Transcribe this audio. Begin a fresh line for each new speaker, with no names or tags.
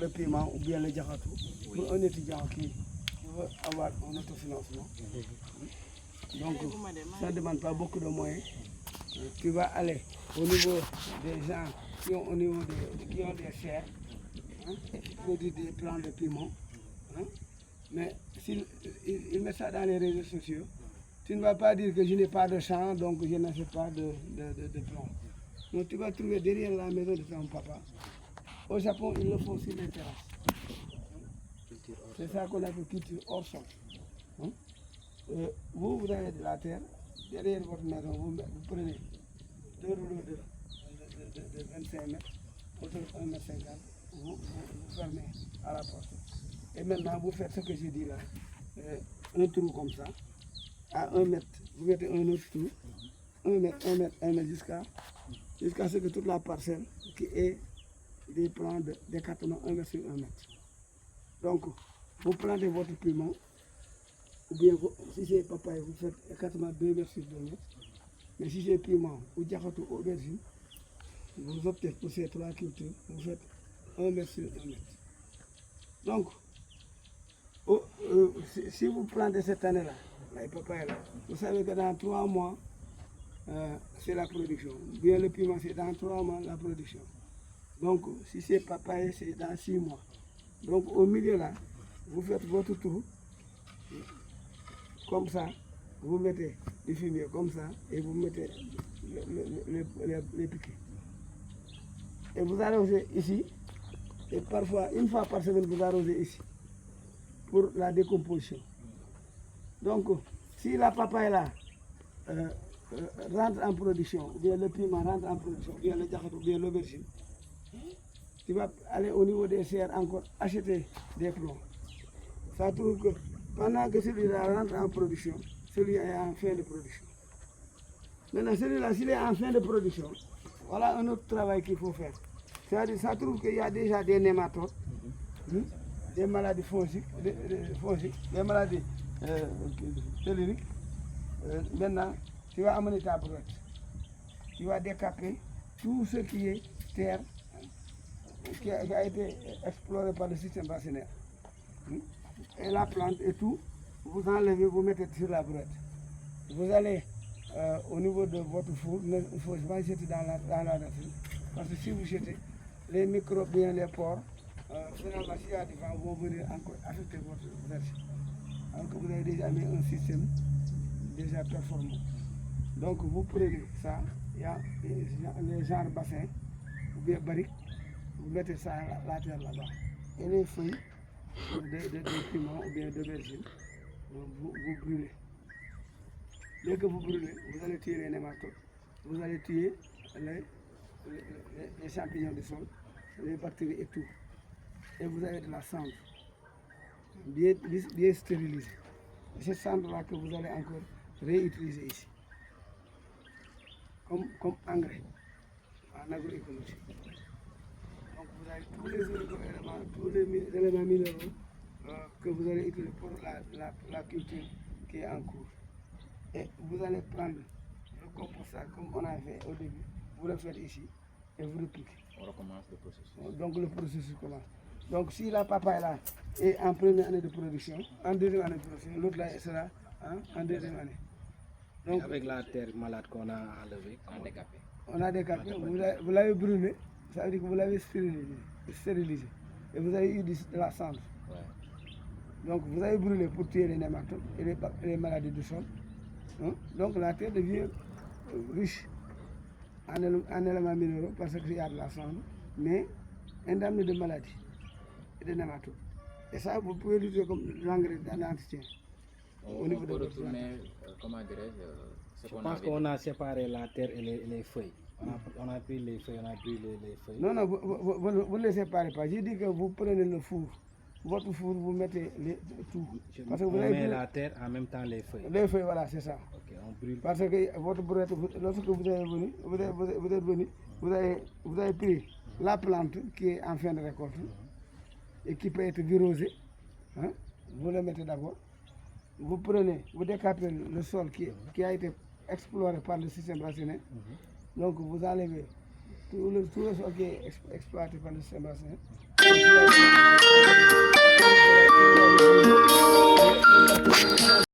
le piment ou bien le diakhatou pour un étudiant qui veut avoir un autofinancement. Donc, ça ne demande pas beaucoup de moyens. Tu vas aller au niveau des gens qui ont, qui ont des serres, qui produisent des plants de piment. Mais s'il met ça dans les réseaux sociaux, tu ne vas pas dire que je n'ai pas de champ, donc je n'achète pas de plants. Donc tu vas trouver derrière la maison de ton papa. Au Japon, ils le font sur les terrasses. C'est ça qu'on appelle culture hors sol. Vous avez de la terre, derrière votre maison, vous prenez 2 rouleaux de 25 mètres, autour de 1 mètre 50, vous fermez à la porte. Et maintenant, vous faites ce que j'ai dit là, un trou comme ça, à 1 mètre, vous mettez un autre trou, 1 mètre, 1 mètre, 1 mètre, jusqu'à ce que toute la parcelle qui est des plans d'écartement 1 mètre sur 1 mètre. Donc, vous plantez votre piment, ou bien si c'est papaye, vous faites écartement 2 mètres sur 2 mètres. Mais si c'est piment ou diakhatou ou aubergine, vous optez pour ces 3 cultures, vous faites 1 mètre sur 1 mètre. Donc, si vous plantez cette année-là, les papayes là, vous savez que dans 3 mois, c'est la production. Bien le piment, c'est dans 3 mois la production. Donc, si c'est papaye, c'est dans 6 mois. Donc, au milieu là, vous faites votre trou, comme ça, vous mettez du fumier comme ça, et vous mettez les piquets. Et vous arrosez ici, et parfois, une fois par semaine, vous arrosez ici, pour la décomposition. Donc, si la papaye là rentre en production, ou bien le piment rentre en production, ou bien le diakhatou, ou bien l'aubergine, tu vas aller au niveau des serres encore acheter des plombs. Ça trouve que pendant que celui-là rentre en production, celui-là est en fin de production. Maintenant, celui-là, s'il est en fin de production, voilà un autre travail qu'il faut faire. C'est-à-dire, ça trouve qu'il y a déjà des nématodes, des maladies fongiques, des maladies telluriques. Maintenant, tu vas amener ta brouette. Tu vas décaper tout ce qui est terre qui a été exploré par le système racinaire. Et la plante et tout, vous enlevez, vous mettez sur la brouette. Vous allez au niveau de votre four, il ne faut pas jeter dans la nature. Parce que si vous jetez, les microbes, bien les porcs, finalement, s'il y a du vent, vont venir encore affecter votre verge. Alors que vous avez déjà mis un système déjà performant. Donc vous prenez ça, il y a les genres bassins, ou bien barriques, vous mettez ça à la terre là-bas. Et les feuilles de piment ou bien d'aubergine, vous brûlez. Dès que vous brûlez, vous allez tuer les nématodes, vous allez tuer les champignons du sol, les bactéries et tout. Et vous avez de la cendre, bien stérilisée. C'est cette cendre-là que vous allez encore réutiliser ici, comme engrais en agroécologie. Donc vous avez tous les éléments minéraux que vous allez utiliser pour la culture qui est en cours. Et vous allez prendre le compostage comme on a fait au début, vous le faites ici et vous repliquez.
On recommence le processus.
Donc le processus commence. Donc si la papaye là est en première année de production, en deuxième année de production, l'autre là sera en deuxième année.
Donc, avec la terre malade qu'on a enlevée, on a décapé.
On a décapé, vous l'avez brûlé, ça veut dire que vous l'avez stérilisé. Et vous avez eu de la cendre. Ouais. Donc vous avez brûlé pour tuer les nématodes et les maladies du sol. Donc la terre devient riche en éléments minéraux parce qu'il y a de la cendre, mais indemne de maladies et de nématodes. Et ça, vous pouvez l'utiliser comme l'engrais d'entretien.
Au niveau de retourner, comment dirais-je,
je pense qu'on a séparé la terre et les feuilles. On a pris les feuilles, on a pris les feuilles.
Non, vous ne les séparez pas. J'ai dit que vous prenez le four. Votre four, vous mettez tout.
Parce que vous mettez la terre en même temps les feuilles.
Les feuilles, voilà, c'est ça.
Okay, on brûle.
Parce que votre brouette, lorsque vous êtes venu, vous avez pris la plante qui est en fin de récolte et qui peut être virosée. Vous le mettez d'abord. Vous prenez, vous décapez le sol qui a été exploré par le système racinaire. Donc vous enlevez tout le sol qui est exploité par le système racinaire.